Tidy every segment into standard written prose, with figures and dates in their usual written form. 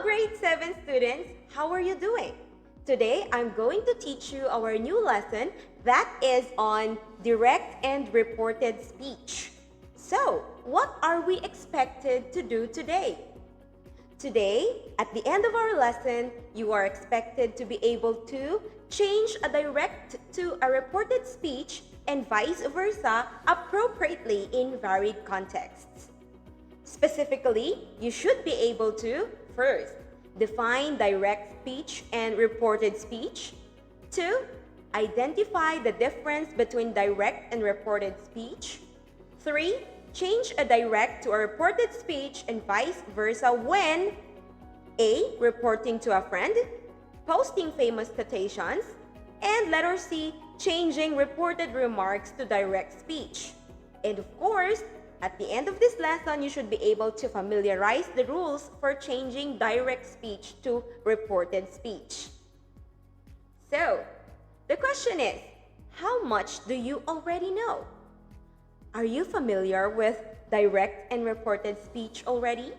grade 7 students, how are you doing? Today, I'm going to teach you our new lesson that is on direct and reported speech. So, what are we expected to do today? Today, at the end of our lesson, you are expected to be able to change a direct to a reported speech and vice versa appropriately in varied contexts. Specifically, you should be able to, first, define direct speech and reported speech. 2. Identify the difference between direct and reported speech. 3. Change a direct to a reported speech and vice versa when A. Reporting to a friend, posting famous quotations, and letter C. Changing reported remarks to direct speech. And of course, at the end of this lesson, you should be able to familiarize the rules for changing direct speech to reported speech. So, the question is, how much do you already know? Are you familiar with direct and reported speech already?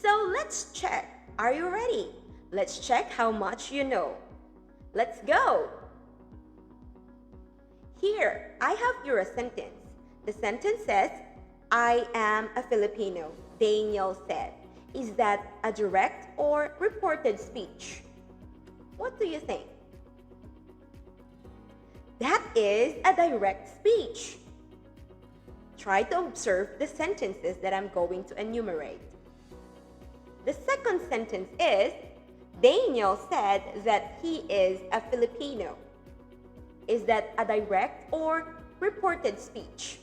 So let's check. Are you ready? Let's check how much you know. Let's go! Here, I have your sentence. The sentence says, I am a Filipino, Daniel said. Is that a direct or reported speech? What do you think? That is a direct speech. Try to observe the sentences that I'm going to enumerate. The second sentence is, Daniel said that he is a Filipino. Is that a direct or reported speech?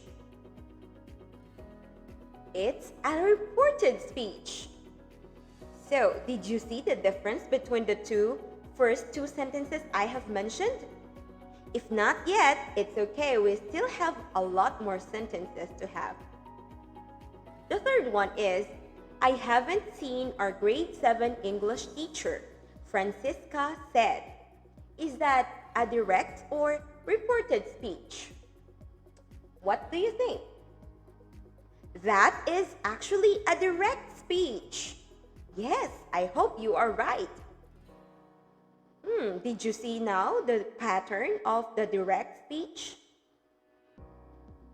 It's a reported speech. So, did you see the difference between the first two sentences I have mentioned? If not yet, it's okay. We still have a lot more sentences to have. The third one is, I haven't seen our grade 7 English teacher, Francisca said. Is that a direct or reported speech? What do you think? That is actually a direct speech. Yes, I hope you are right. Did you see now the pattern of the direct speech?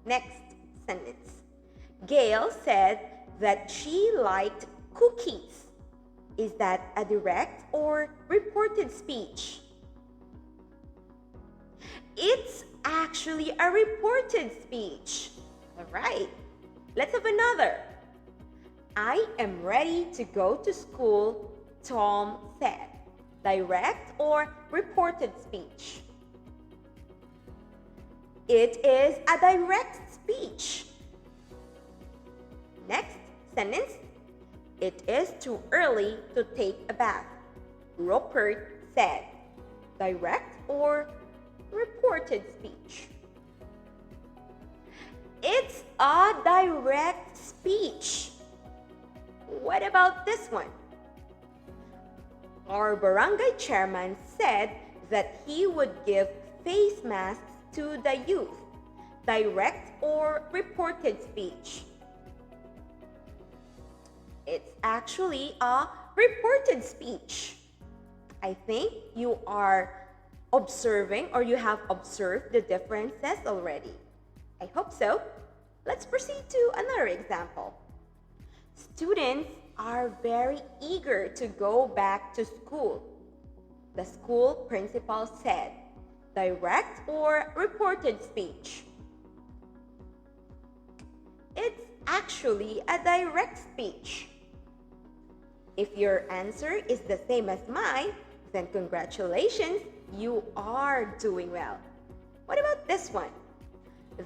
Next sentence. Gail said that she liked cookies. Is that a direct or reported speech? It's actually a reported speech. All right. Let's have another. I am ready to go to school, Tom said. Direct or reported speech? It is a direct speech. Next sentence. It is too early to take a bath, Rupert said. Direct or reported speech? It's a direct speech. What about this one? Our barangay chairman said that he would give face masks to the youth. Direct or reported speech? It's actually a reported speech. I think you are observing or you have observed the differences already. I hope so. Let's proceed to another example. Students are very eager to go back to school. The school principal said. Direct or reported speech? It's actually a direct speech. If your answer is the same as mine, then congratulations, you are doing well. What about this one?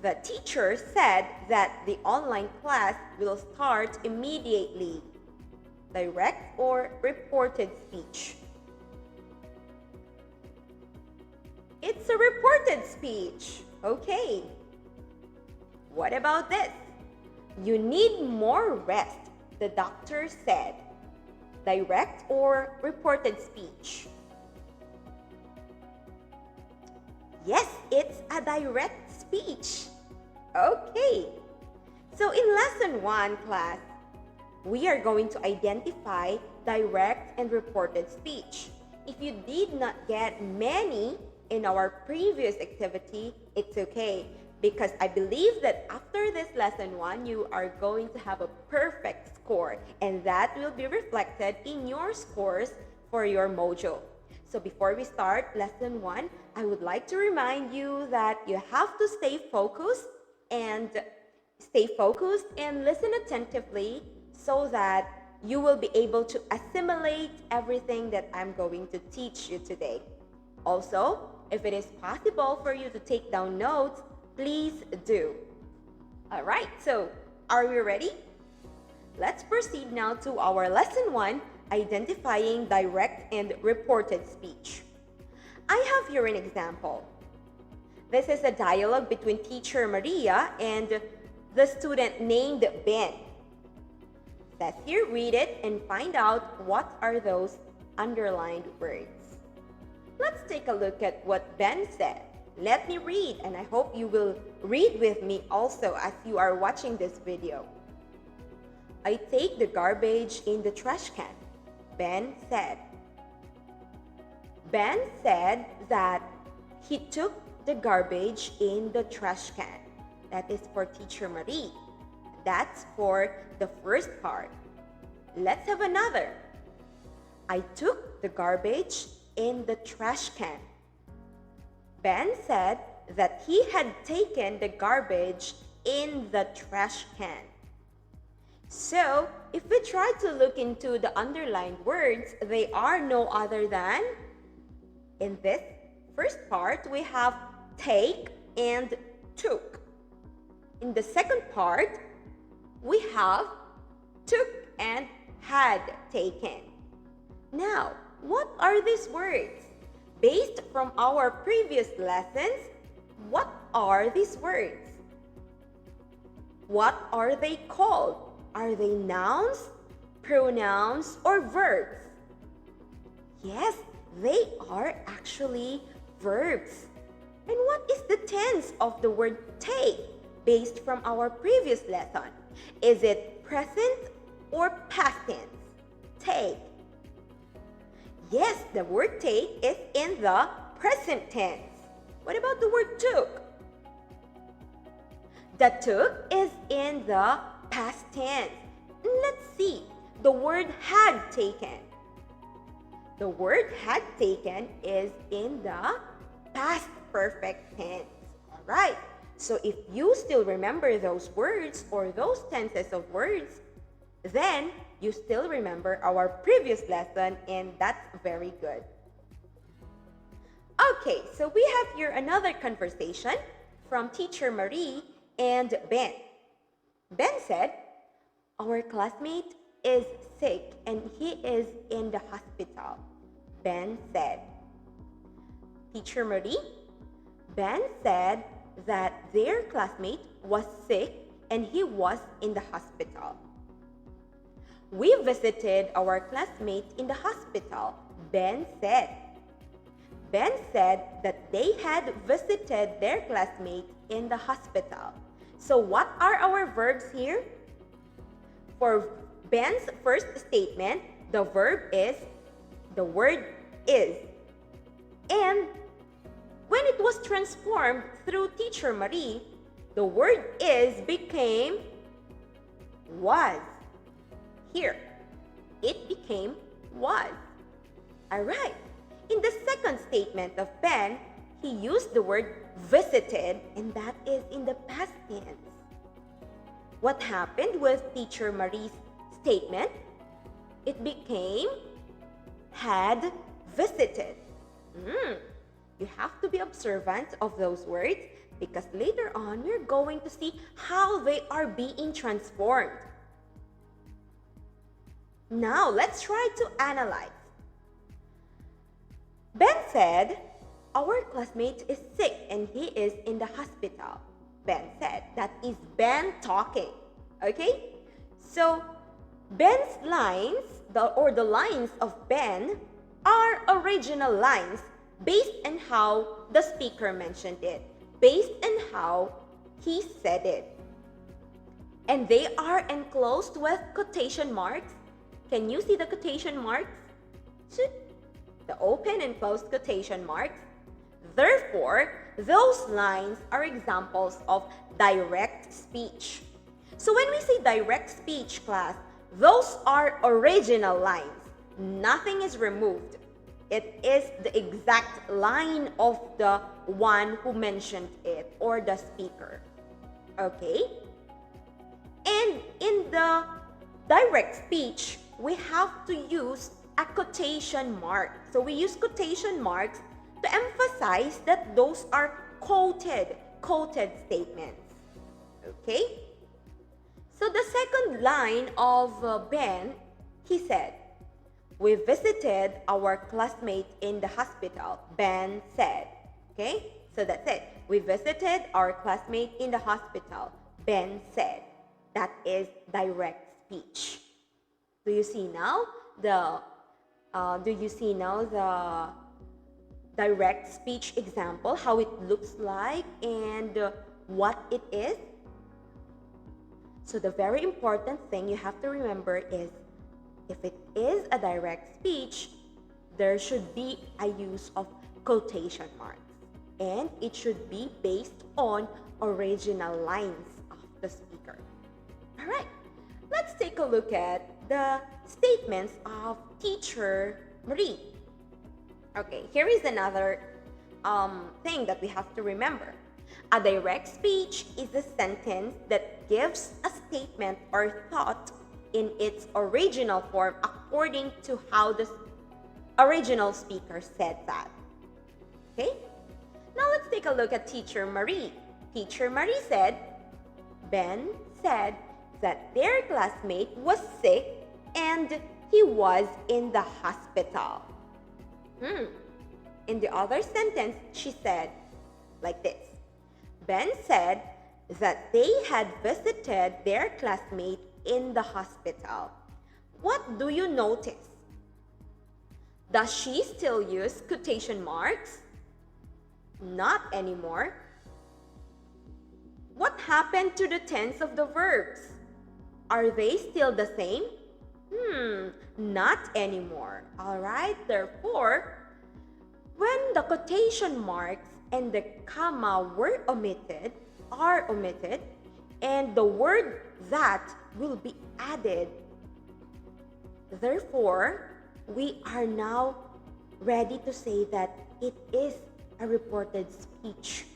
The teacher said that the online class will start immediately. Direct or reported speech? It's a reported speech. Okay. What about this? You need more rest, the doctor said. Direct or reported speech? Yes, it's a direct speech. Okay. So in lesson 1, class, we are going to identify direct and reported speech. If you did not get many in our previous activity, it's okay, because I believe that after this lesson 1, you are going to have a perfect score, and that will be reflected in your scores for your module. So before we start lesson 1, I would like to remind you that you have to stay focused and listen attentively so that you will be able to assimilate everything that I'm going to teach you today. Also, if it is possible for you to take down notes, please do. All right, so are we ready? Let's proceed now to our lesson 1, identifying direct and reported speech. I have here an example. This is a dialogue between teacher Maria and the student named Ben. Let's here read it and find out what are those underlined words. Let's take a look at what Ben said. Let me read, and I hope you will read with me also as you are watching this video. I take the garbage in the trash can, Ben said. Ben said that he took the garbage in the trash can. That is for teacher Marie. That's for the first part. Let's have another. I took the garbage in the trash can. Ben said that he had taken the garbage in the trash can. So, if we try to look into the underlined words, they are no other than, in this first part, we have take and took. In the second part, we have took and had taken. Now, what are these words? Based from our previous lessons, what are these words? What are they called? Are they nouns, pronouns, or verbs? Yes, they are actually verbs. And what is the tense of the word take based from our previous lesson? Is it present or past tense? Take. Yes, the word take is in the present tense. What about the word took? The took is in the past tense. Let's see. The word had taken. The word had taken is in the past perfect tense. All right. So if you still remember those words or those tenses of words, then you still remember our previous lesson, and that's very good. Okay, so we have here another conversation from teacher Marie and Ben. Ben said, our classmate is sick and he is in the hospital. Ben said. Teacher Marie, Ben said that their classmate was sick and he was in the hospital. We visited our classmate in the hospital, Ben said. Ben said that they had visited their classmate in the hospital. So what are our verbs here? For Ben's first statement, the word is. And when it was transformed through teacher Marie, the word is became was. Here, it became was. Alright, in the second statement of Ben, he used the word visited, and that is in the past tense. What happened with teacher Marie's statement? It became had visited. You have to be observant of those words because later on we're going to see how they are being transformed. Now let's try to analyze. Ben said, our classmate is sick and he is in the hospital. Ben said. That is Ben talking. Okay? So Ben's lines, the lines of Ben, are original lines based on how the speaker mentioned it, based on how he said it. and they are enclosed with quotation marks. Can you see the quotation marks? The open and closed quotation marks. Therefore, those lines are examples of direct speech. So when we say direct speech, class, those are original lines. Nothing is removed. It is the exact line of the one who mentioned it or the speaker. Okay? And in the direct speech, we have to use a quotation mark. So we use quotation marks to emphasize that those are quoted statements. Okay? So the second line of Ben, he said, "We visited our classmate in the hospital," Ben said. Okay? So that's it. We visited our classmate in the hospital, Ben said. That is direct speech. Do you see now the direct speech example, how it looks like and what it is? So the very important thing you have to remember is, if it is a direct speech, there should be a use of quotation marks, and it should be based on original lines of the speaker. All right, let's take a look at the statements of Teacher Marie. Okay, here is another thing that we have to remember. A direct speech is a sentence that gives a statement or thought in its original form according to how the original speaker said that. Okay? Now let's take a look at Teacher Marie. Teacher Marie said, Ben said that their classmate was sick and he was in the hospital. In the other sentence, she said like this. Ben said that they had visited their classmate in the hospital. What do you notice? Does she still use quotation marks? Not anymore. What happened to the tense of the verbs? Are they still the same? Not anymore. All right, therefore, when the quotation marks and the comma are omitted, and the word that will be added. Therefore, we are now ready to say that it is a reported speech.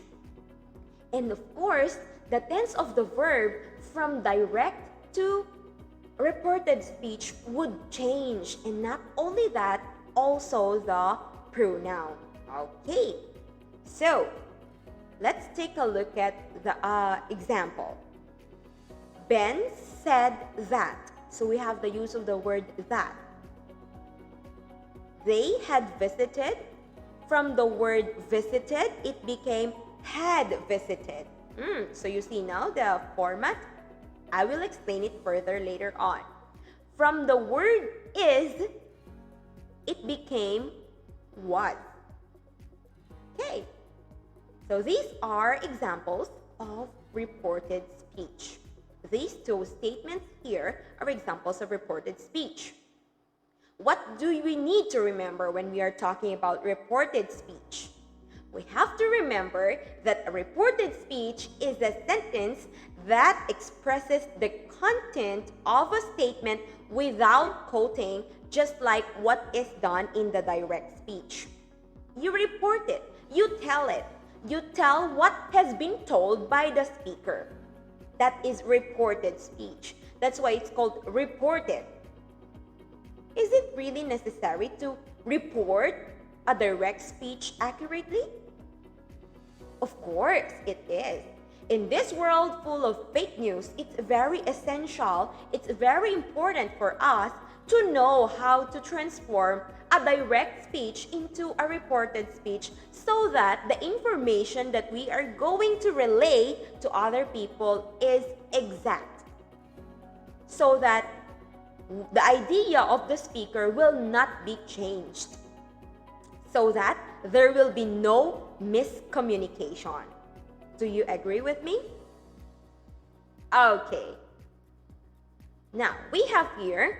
And of course, the tense of the verb from direct to reported speech would change. And not only that, also the pronoun. Okay, so let's take a look at the example. Ben said that. So we have the use of the word that. They had visited. From the word visited, it became had visited. So you see now the format. I will explain it further later on. From the word is, it became was. Okay, so these are examples of reported speech. These two statements here are examples of reported speech. What do we need to remember when we are talking about reported speech? We have to remember that a reported speech is a sentence that expresses the content of a statement without quoting, just like what is done in the direct speech. You report it, you tell it, you tell what has been told by the speaker. That is reported speech. That's why it's called reported. Is it really necessary to report a direct speech accurately? Of course it is. In this world full of fake news, it's very essential, it's very important for us to know how to transform a direct speech into a reported speech so that the information that we are going to relay to other people is exact. So that the idea of the speaker will not be changed. So that there will be no miscommunication. Do you agree with me? Okay. Now, we have here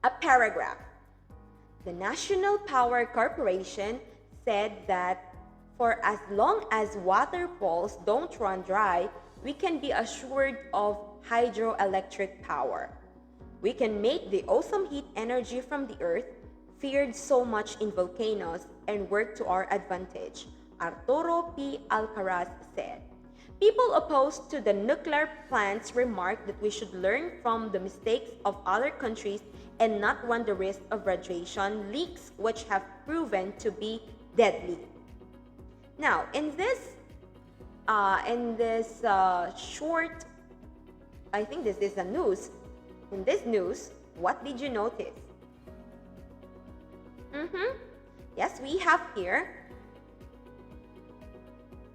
a paragraph. The National Power Corporation said that for as long as waterfalls don't run dry, we can be assured of hydroelectric power. We can make the awesome heat energy from the earth, feared so much in volcanoes, and work to our advantage, Arturo P. Alcaraz said. People opposed to the nuclear plants remarked that we should learn from the mistakes of other countries and not run the risk of radiation leaks, which have proven to be deadly. Now, in this short, I think this is a news. In this news, what did you notice? Yes, we have here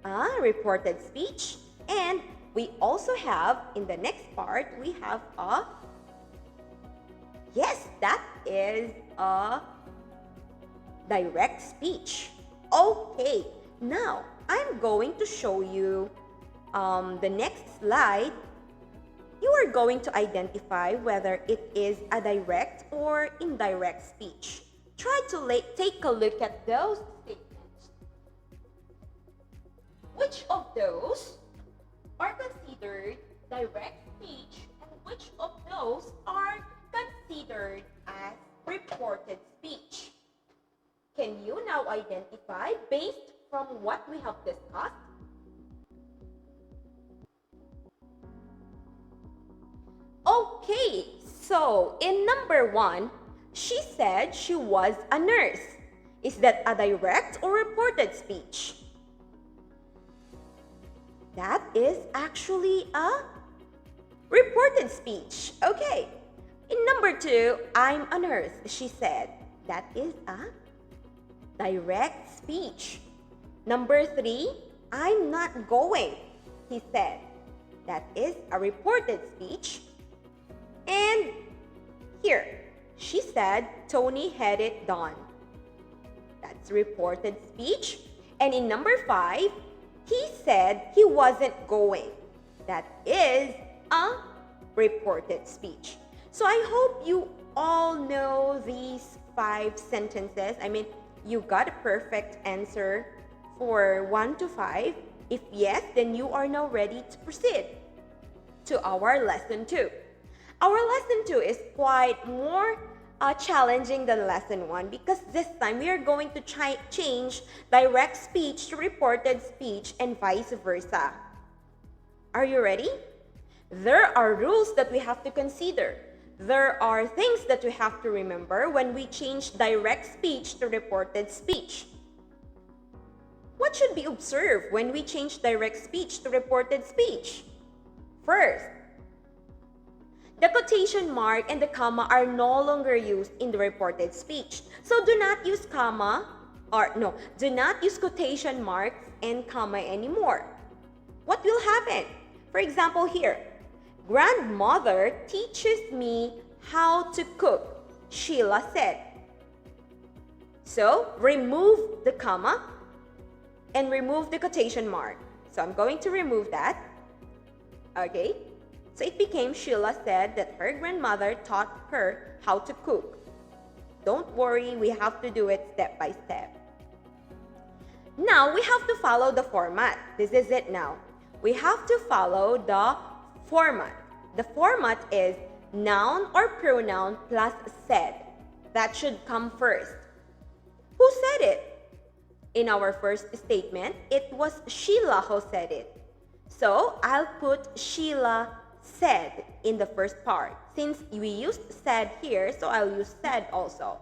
a reported speech, and we also have, in the next part, we have a, yes, that is a direct speech. Okay, now I'm going to show you the next slide. You are going to identify whether it is a direct or indirect speech. Try to take a look at those statements. Which of those are considered direct speech and which of those are considered as reported speech? Can you now identify based from what we have discussed? Okay, so in number 1, she said she was a nurse. Is that a direct or reported speech? That is actually a reported speech. Okay. In number 2, I'm a nurse, she said. That is a direct speech. Number 3, I'm not going, he said. That is a reported speech. And here, she said Tony had it done. That's reported speech. And in number 5, he said he wasn't going. That is a reported speech. So I hope you all know these 5 sentences. I mean, you got a perfect answer for 1 to 5. If yes, then you are now ready to proceed to our lesson 2. Our lesson 2 is quite more challenging than lesson 1 because this time we are going to change direct speech to reported speech and vice versa. Are you ready? There are rules that we have to consider. There are things that we have to remember when we change direct speech to reported speech. What should be observed when we change direct speech to reported speech? First, the quotation mark and the comma are no longer used in the reported speech. So do not use do not use quotation marks and comma anymore. What will happen? For example here, grandmother teaches me how to cook, Sheila said. So remove the comma and remove the quotation mark. So I'm going to remove that. Okay. So it became Sheila said that her grandmother taught her how to cook. Don't worry, we have to do it step by step. Now we have to follow the format. This is it now. We have to follow the format. The format is noun or pronoun plus said. That should come first. Who said it? In our first statement, it was Sheila who said it. So I'll put Sheila said in the first part. Since we used said here, so I'll use said also.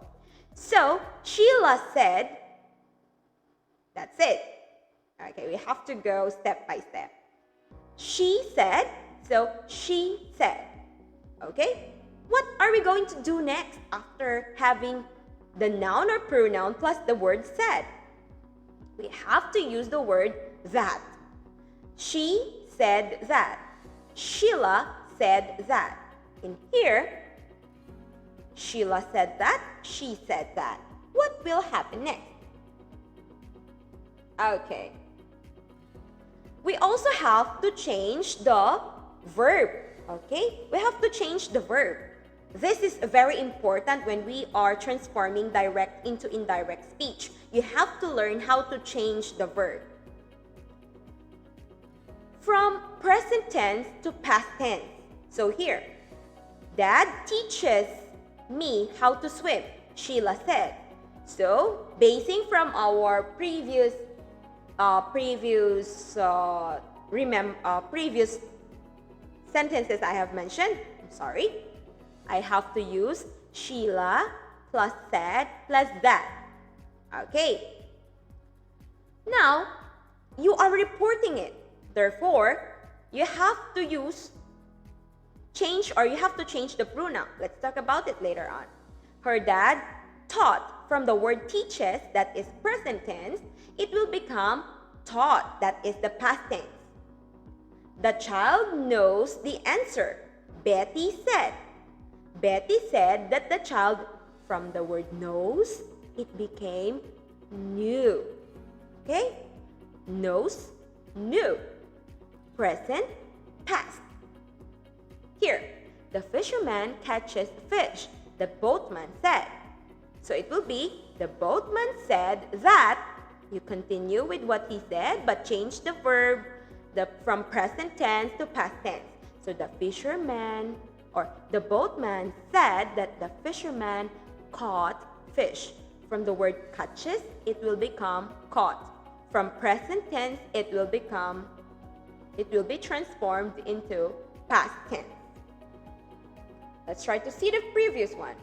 So Sheila said, that's it. Okay, we have to go step by step. She said, so she said. Okay, what are we going to do next after having the noun or pronoun plus the word said? We have to use the word that. She said that. Sheila said that. In here, Sheila said that, she said that. What will happen next? Okay. We also have to change the verb Okay, we have to change the verb. This is very important when we are transforming direct into indirect speech. You have to learn how to change the verb. From present tense to past tense. So here, Dad teaches me how to swim, Sheila said. So, basing from our previous sentences I have mentioned, I have to use Sheila plus said plus that. Okay. Now, you are reporting it. Therefore, you have to change the pronoun. Let's talk about it later on. Her dad taught. From the word teaches, that is present tense, it will become taught, that is the past tense. The child knows the answer. Betty said. Betty said that the child, from the word knows, it became knew. Okay? Knows, knew. Present, past. Here, the fisherman catches fish. The boatman said. So it will be, the boatman said that. You continue with what he said, but change the verb from present tense to past tense. So the fisherman or the boatman said that the fisherman caught fish. From the word catches, it will become caught. From present tense, it will be transformed into past tense. Let's try to see the previous one.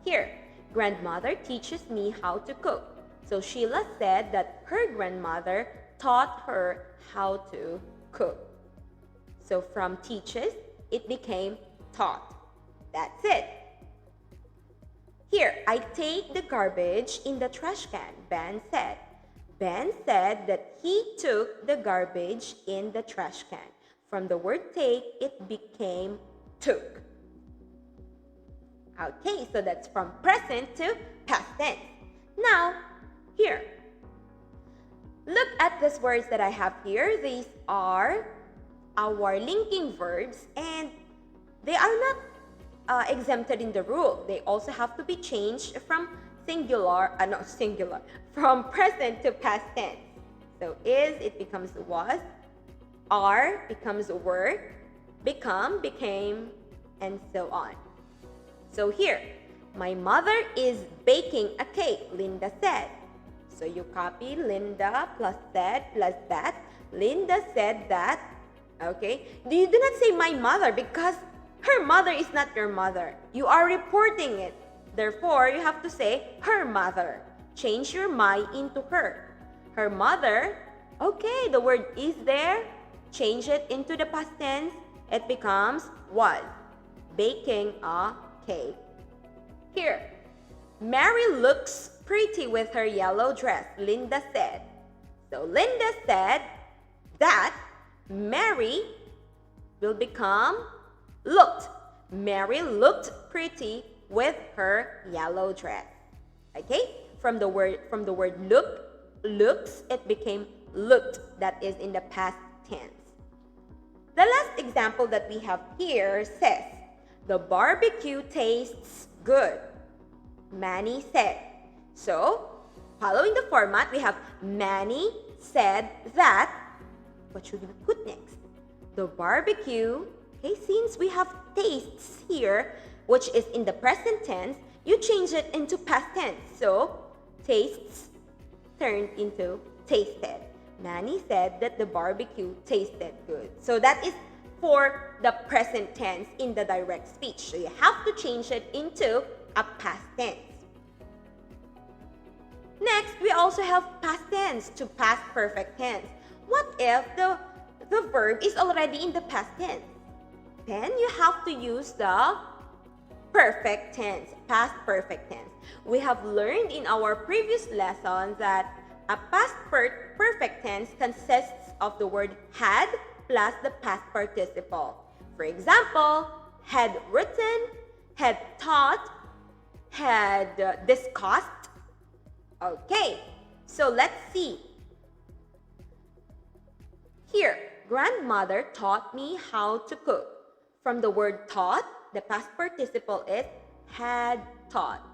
Here, grandmother teaches me how to cook. So Sheila said that her grandmother taught her how to cook. So from teaches, it became taught. That's it. Here, I take the garbage in the trash can, Ben said. Ben said that he took the garbage in the trash can. From the word take, it became took. Okay, so that's from present to past tense. Now, here, look at these words that I have here. These are our linking verbs, and they are not exempted in the rule. They also have to be changed from from present to past tense. So is, it becomes was, are becomes were, become, became, and so on. So here, my mother is baking a cake, Linda said. So you copy Linda plus said plus that. Linda said that. Okay? You do not say my mother because her mother is not your mother. You are reporting it. Therefore, you have to say her mother. Change your my into her. Her mother, okay, the word is there. Change it into the past tense. It becomes was. Baking a cake. Here, Mary looks pretty with her yellow dress, Linda said. So Linda said that Mary will become looked. Mary looked pretty with her yellow dress. Okay? From the word looks, it became looked. That is in the past tense. The last example that we have here says, the barbecue tastes good, Manny said. So, following the format, we have Manny said that. What should we put next? The barbecue. Okay, since we have tastes here, which is in the present tense, you change it into past tense. So, tastes turned into tasted. Manny said that the barbecue tasted good. So that is for the present tense in the direct speech. So you have to change it into a past tense. Next, we also have past tense to past perfect tense. What if the verb is already in the past tense? Then you have to use the perfect tense, past perfect tense. We have learned in our previous lesson that a past perfect tense consists of the word had plus the past participle. For example, had written, had taught, had discussed. Okay, so let's see. Here, grandmother taught me how to cook. From the word taught, the past participle is had taught.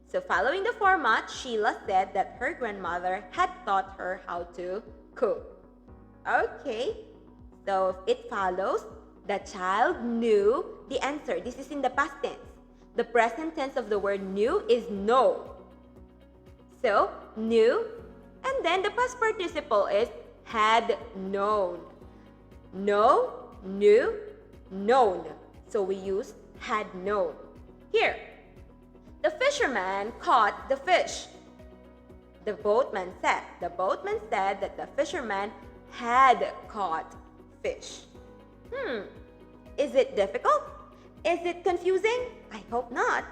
So following the format, Sheila said that her grandmother had taught her how to cook. Okay, so it follows, the child knew the answer. This is in the past tense. The present tense of the word knew is know. So, knew, and then the past participle is had known. Know, knew, known. So we use had known. Here, the fisherman caught the fish. The boatman said that the fisherman had caught fish. Is it difficult? Is it confusing? I hope not.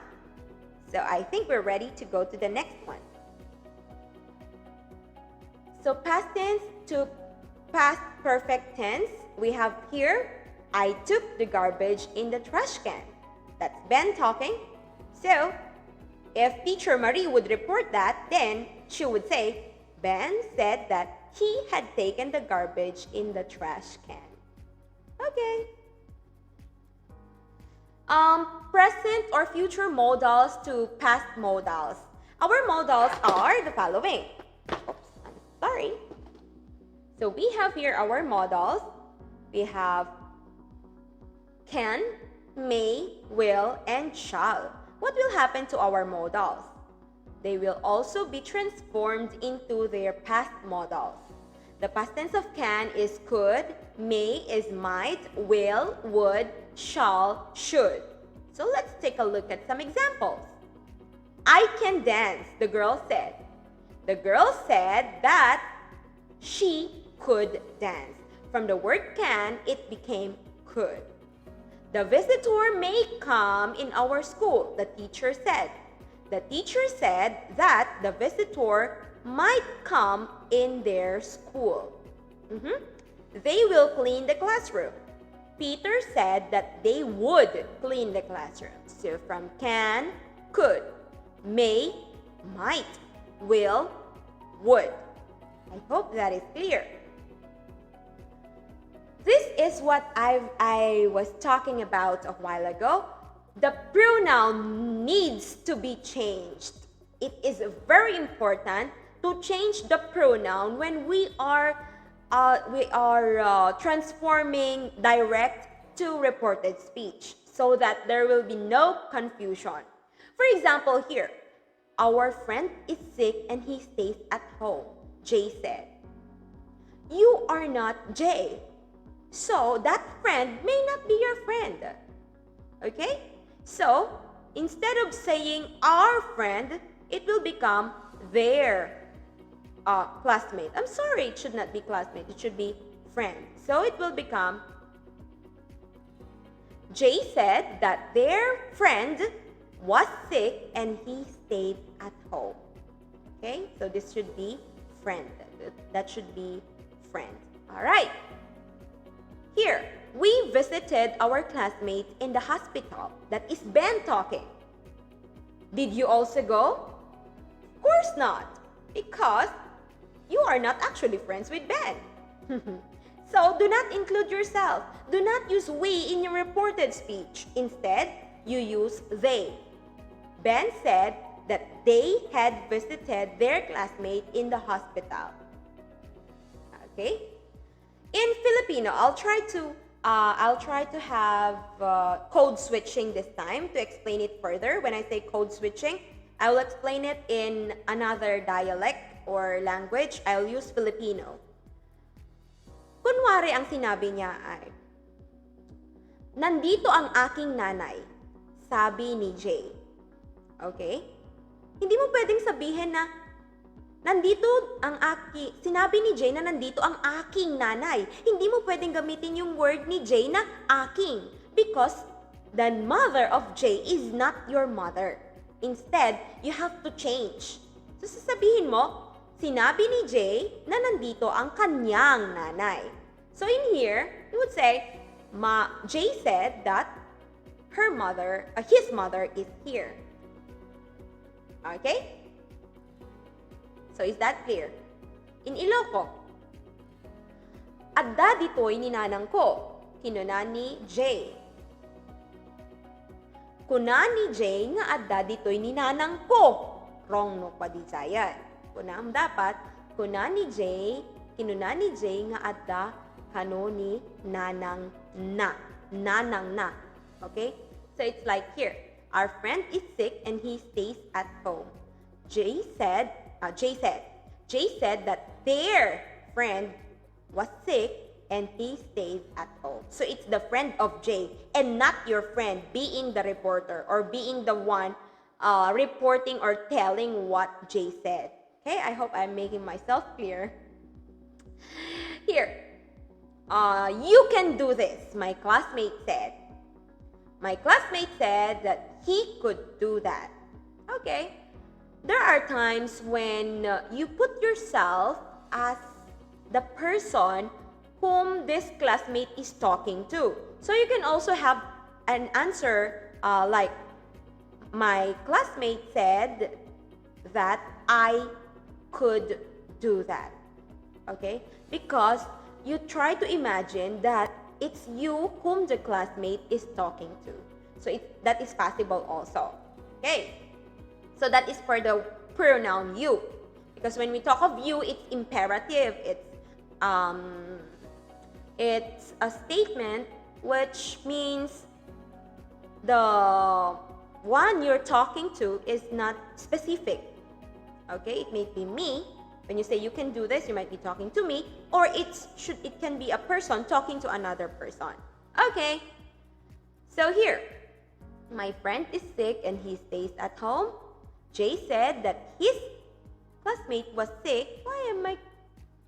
So I think we're ready to go to the next one. So past tense to past perfect tense, we have here, I took the garbage in the trash can. That's Ben talking. So if Teacher Marie would report that, then she would say, Ben said that he had taken the garbage in the trash can. Okay. Present or future modals to past modals. Our modals are the following. Oops, I'm sorry. So we have here our modals. We have can, may, will, and shall. What will happen to our modals? They will also be transformed into their past modals. The past tense of can is could, may is might, will, would, shall, should. So let's take a look at some examples. I can dance, the girl said. The girl said that she could dance. From the word can, it became could. The visitor may come in our school, the teacher said. The teacher said that the visitor might come in their school. They will clean the classroom. Peter said that they would clean the classroom. So from can, could, may, might, will, would. I hope that is clear. This is what I was talking about a while ago. The pronoun needs to be changed. It is very important to change the pronoun when we are transforming direct to reported speech so that there will be no confusion. For example here, our friend is sick and he stays at home. Jay said, you are not Jay. So that friend may not be your friend. Okay? So instead of saying our friend, it will become their classmate. I'm sorry, it should not be classmate. It should be friend. So it will become, Jay said that their friend was sick and he stayed at home. Okay? So this should be friend. That should be friend. All right. Here, we visited our classmate in the hospital. That is Ben talking. Did you also go? Of course not, because you are not actually friends with Ben. So do not include yourself. Do not use we in your reported speech. Instead, you use they. Ben said that they had visited their classmate in the hospital. Okay? In Filipino, I'll try to have code switching this time to explain it further. When I say code switching, I will explain it in another dialect or language. I'll use Filipino. Kunwari ang sinabi niya ay, nandito ang aking nanay, sabi ni Jay. Okay? Hindi mo pwedeng sabihin na, sinabi ni Jay na nandito ang aking nanay. Hindi mo pwedeng gamitin yung word ni Jay na aking because the mother of Jay is not your mother. Instead, you have to change. So sasabihin mo, sinabi ni Jay na nandito ang kanyang nanay. So in here, you would say, Jay said that his mother is here. Okay? So is that clear? In Iloco, adda dito'y ninanang ko, kinuna ni Jay. kuna ni Jay nga adda ditoy ni nanang ko. Wrong no padisayan. Kunam dapat, kuna ni Jay, kinuna ni Jay nga adda kano ni nanang na. Nanang na. Okay? So it's like here. Our friend is sick and he stays at home. Jay said that their friend was sick and he stayed at home. So it's the friend of Jay and not your friend being the reporter or being the one reporting or telling what Jay said. Okay, I hope I'm making myself clear. Here, you can do this, my classmate said. My classmate said that he could do that. Okay, there are times when you put yourself as the person whom this classmate is talking to. So you can also have an answer like, my classmate said that I could do that. Okay? Because you try to imagine that it's you whom the classmate is talking to. So that is possible also. Okay? So that is for the pronoun you. Because when we talk of you, it's imperative. It's a statement which means the one you're talking to is not specific. Okay, it may be me. When you say you can do this, you might be talking to me, or it can be a person talking to another person. Okay, so here, my friend is sick and he stays at home. Jay said that his classmate was sick. Why am I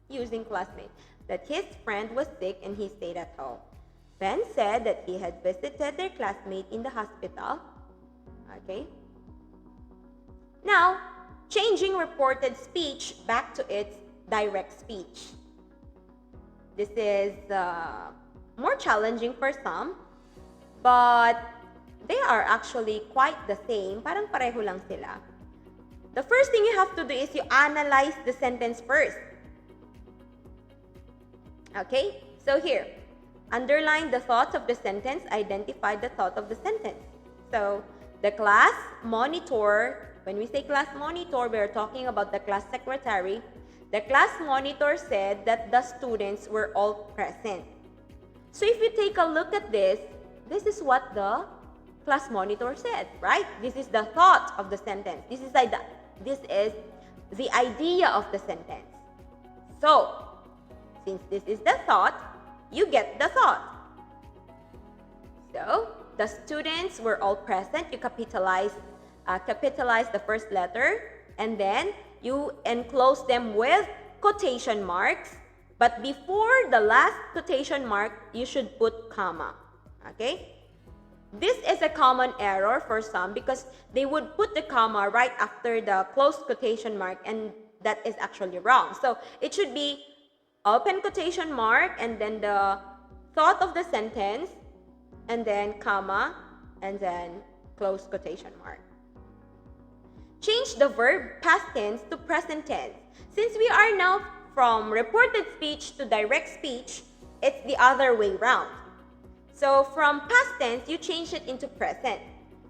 using classmate? That his friend was sick and he stayed at home. Ben said that he had visited their classmate in the hospital. Okay. Now, changing reported speech back to its direct speech. This is more challenging for some, but they are actually quite the same. Parang pareho lang sila. The first thing you have to do is you analyze the sentence first. Okay? So here, underline the thoughts of the sentence, identify the thought of the sentence. So, the class monitor, when we say class monitor, we are talking about the class secretary. The class monitor said that the students were all present. So if you take a look at this is what the class monitor said, right? This is the thought of the sentence. This is the idea of the sentence. So, since this is the thought, you get the thought. So, the students were all present. You capitalize the first letter, and then you enclose them with quotation marks. But before the last quotation mark, you should put comma. Okay? This is a common error for some because they would put the comma right after the closed quotation mark, and that is actually wrong. So it should be open quotation mark and then the thought of the sentence and then comma and then close quotation mark. Change the verb past tense to present tense. Since we are now from reported speech to direct speech, it's the other way round. So from past tense, you change it into present.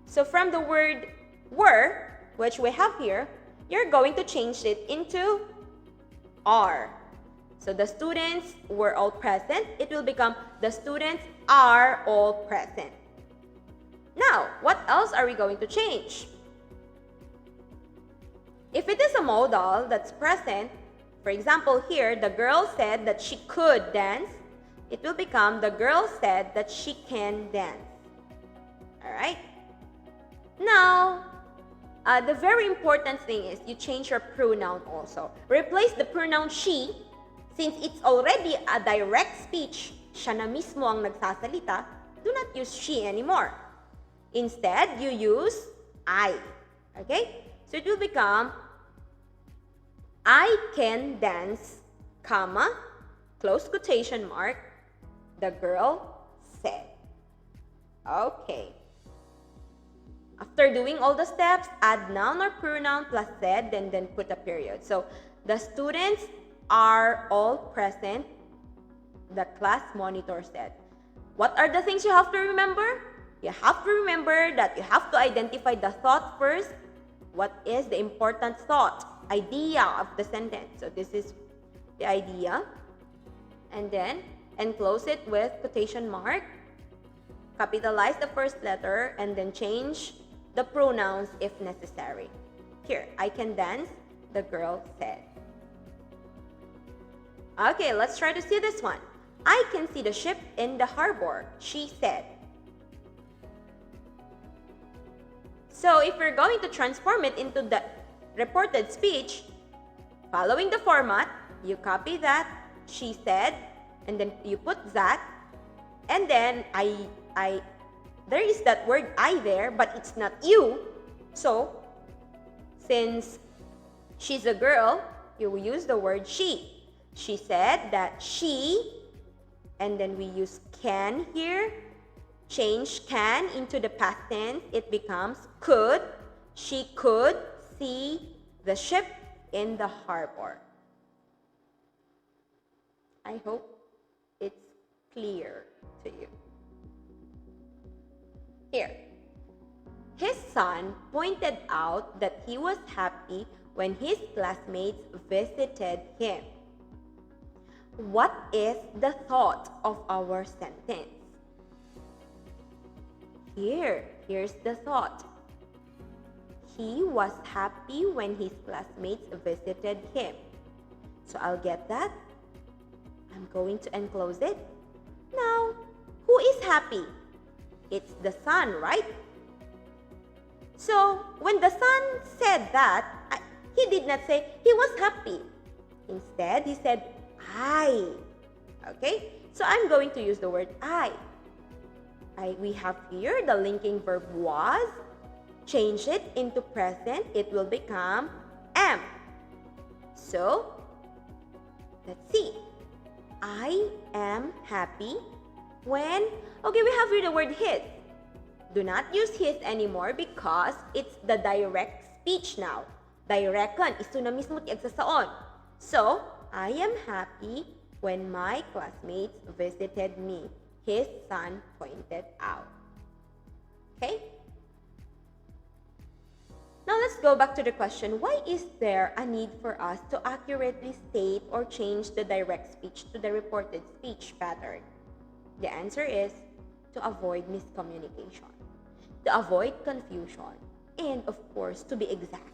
So from the word were, which we have here, you're going to change it into are. So the students were all present. It will become the students are all present. Now, what else are we going to change? If it is a modal that's present, for example here, the girl said that she could dance, it will become the girl said that she can dance. Alright? Now, the very important thing is you change your pronoun also. Replace the pronoun she, since it's already a direct speech, siya na mismo ang nagsasalita, do not use she anymore. Instead, you use I. Okay? So it will become, I can dance, comma, close quotation mark, the girl said. Okay. After doing all the steps, add noun or pronoun plus said, and then put a period. So, the students are all present, the class monitor said. What are the things you have to remember? You have to remember that you have to identify the thought first. What is the important thought, idea of the sentence? So this is the idea. And then enclose it with quotation mark. Capitalize the first letter and then change the pronouns if necessary. Here, I can dance, the girl said. Okay, let's try to see this one. I can see the ship in the harbor, she said. So if we're going to transform it into the reported speech, following the format, you copy that, she said, and then you put that, and then there is that word I there, but it's not you. So, since she's a girl, you will use the word she. She said that she, and then we use can here. Change can into the past tense. It becomes could. She could see the ship in the harbor. I hope it's clear to you. Here, his son pointed out that he was happy when his classmates visited him. What is the thought of our sentence? Here's the thought. He was happy when his classmates visited him. So I'll get that. I'm going to enclose it. Now, who is happy? It's the son, right? So, when the son said that, he did not say he was happy. Instead, he said, I. Okay? So, I'm going to use the word I. We have here the linking verb was. Change it into present. It will become am. So, let's see. I am happy when, okay, we have here the word his. Do not use his anymore because it's the direct speech now. Direcon, isto na mismo ti agsasaon. So, I am happy when my classmates visited me. His son pointed out. Okay? Now let's go back to the question, why is there a need for us to accurately state or change the direct speech to the reported speech pattern? The answer is to avoid miscommunication, to avoid confusion, and of course, to be exact.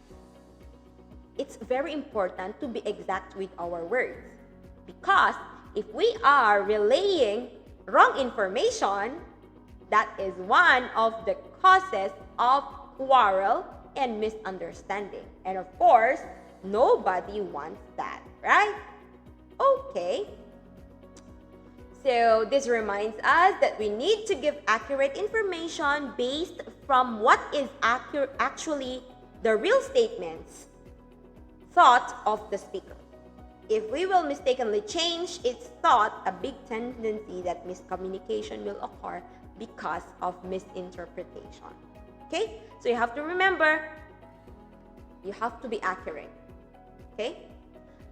It's very important to be exact with our words because if we are relaying wrong information, that is one of the causes of quarrel and misunderstanding. And of course, nobody wants that, right? Okay. So this reminds us that we need to give accurate information based from what is actually the real statements, thought of the speaker. If we will mistakenly change its thought, a big tendency that miscommunication will occur because of misinterpretation. Okay? So you have to remember, you have to be accurate. Okay?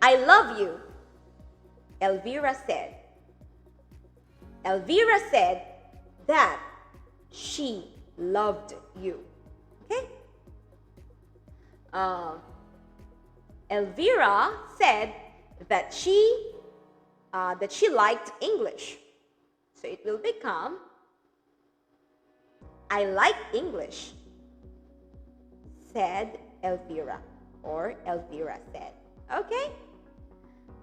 I love you, Elvira said. Elvira said that she loved you. Okay? Elvira said that she liked English. So it will become, I like English, said Elvira, or Elvira said. Okay?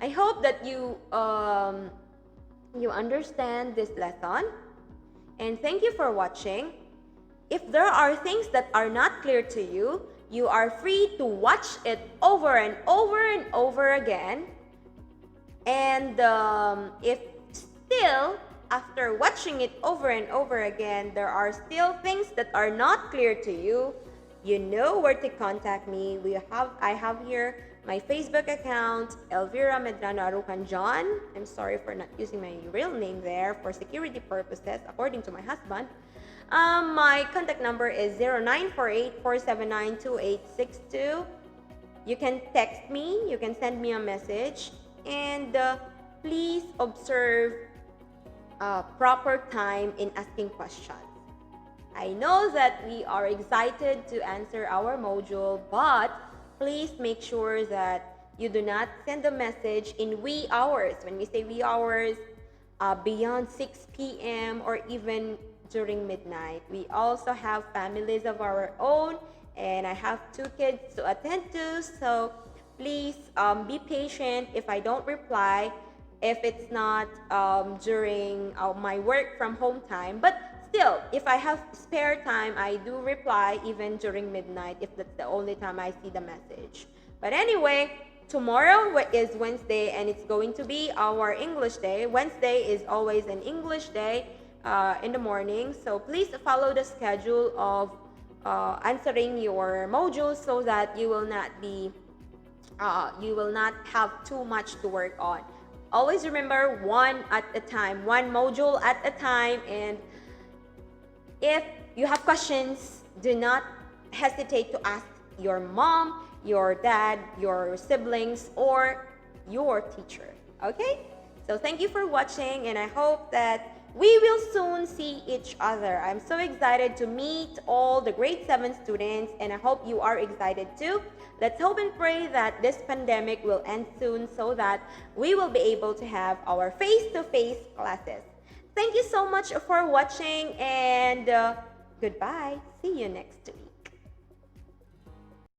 I hope that you understand this lesson, and thank you for watching. If there are things that are not clear to you, you are free to watch it over and over and over again. And if still, after watching it over and over again, there are still things that are not clear to you, you know where to contact me. I have here my Facebook account, Elvira Medrano Arucan John. I'm sorry for not using my real name there for security purposes, according to my husband. My contact number is 0948-479-2862. You can text me, you can send me a message, and please observe proper time in asking questions. I know that we are excited to answer our module, but please make sure that you do not send a message in wee hours. When we say wee hours, beyond 6 p.m. or even during midnight. We also have families of our own, and I have 2 kids to attend to, so please be patient if I don't reply, if it's not during my work from home time. But still, if I have spare time, I do reply even during midnight if that's the only time I see the message. But anyway, tomorrow is Wednesday, and it's going to be our English day. Wednesday is always an English day in the morning, so please follow the schedule of answering your modules so that you will not have too much to work on. Always remember, one at a time, one module at a time. And if you have questions, do not hesitate to ask your mom, your dad, your siblings, or your teacher. Okay? So thank you for watching, and I hope that we will soon see each other. I'm so excited to meet all the grade 7 students, and I hope you are excited too. Let's hope and pray that this pandemic will end soon so that we will be able to have our face-to-face classes. Thank you so much for watching, and goodbye. See you next week.